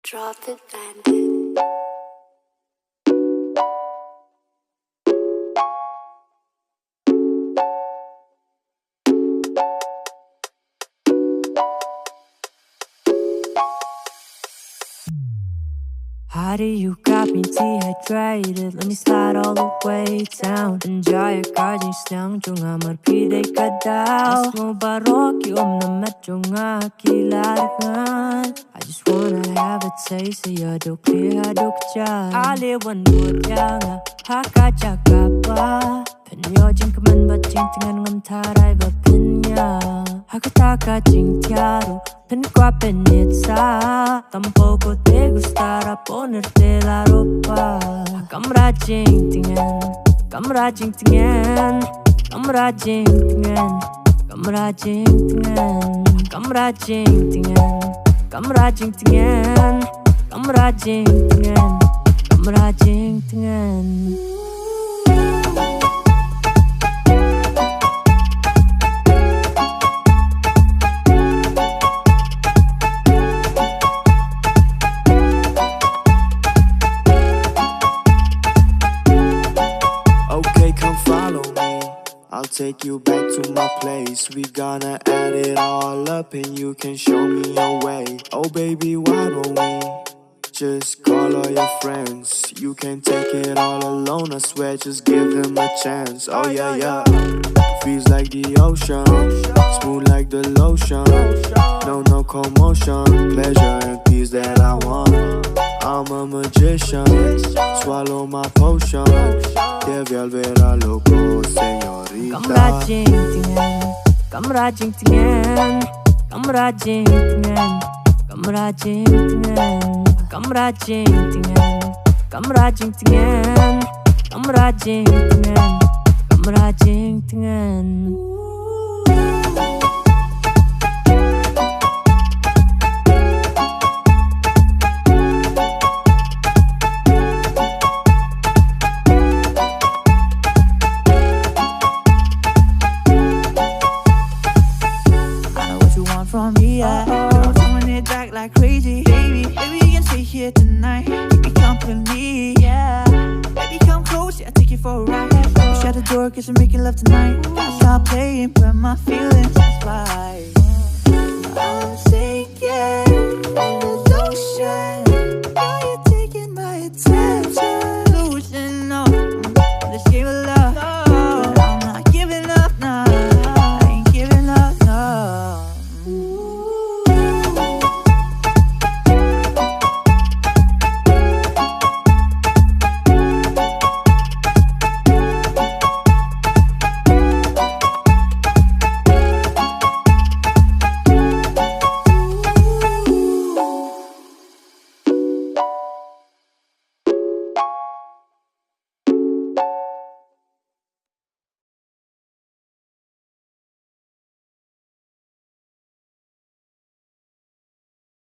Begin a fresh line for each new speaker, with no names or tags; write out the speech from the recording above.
Drop it, bandit.
Harder, you got me dehydrated. Let me slide all the way down. Enjoy your garden, slang 중아 머리피대 가다오. Mo baroque, na medjonga kilarangan. I just wanna have a taste of your do clear 독자. 알리원 무량아 하가자가봐. 편여진 그만 버징팅하는 건 타라이 버핀야. 하가다가 징티아로 펜과 penitsa. Tampoco te gustará ponerte la ropa. Cámara jingtingen, cámara jingtingen, cámara jingtingen, cámara jingtingen, cámara jingtingen, cámara jingtingen, cámara jingtingen, cámara jingtingen.
I'll take you back to my place. We gonna add it all up and you can show me your way. Oh baby, why don't we just call all your friends? You can take it all alone, I swear, just give them a chance. Oh yeah, yeah. Feels like the ocean, smooth like the lotion. No commotion, pleasure and peace that I want. I'm a magician, swallow my potion. Te volverá loco, señorita.
Cámara jingtingen, cámara jingtingen, cámara jingtingen, cámara jingtingen, cámara jingtingen, cámara jingtingen, cámara jingtingen, cámara jingtingen.
From me, I'm throwing it back like crazy. Baby, you can stay here tonight. Keep me company, yeah. Baby, come close, yeah, I'll take you for a ride. Push out the door, cause I'm making love tonight. Gotta stop playing, but my feelings, that's why I'm sinking.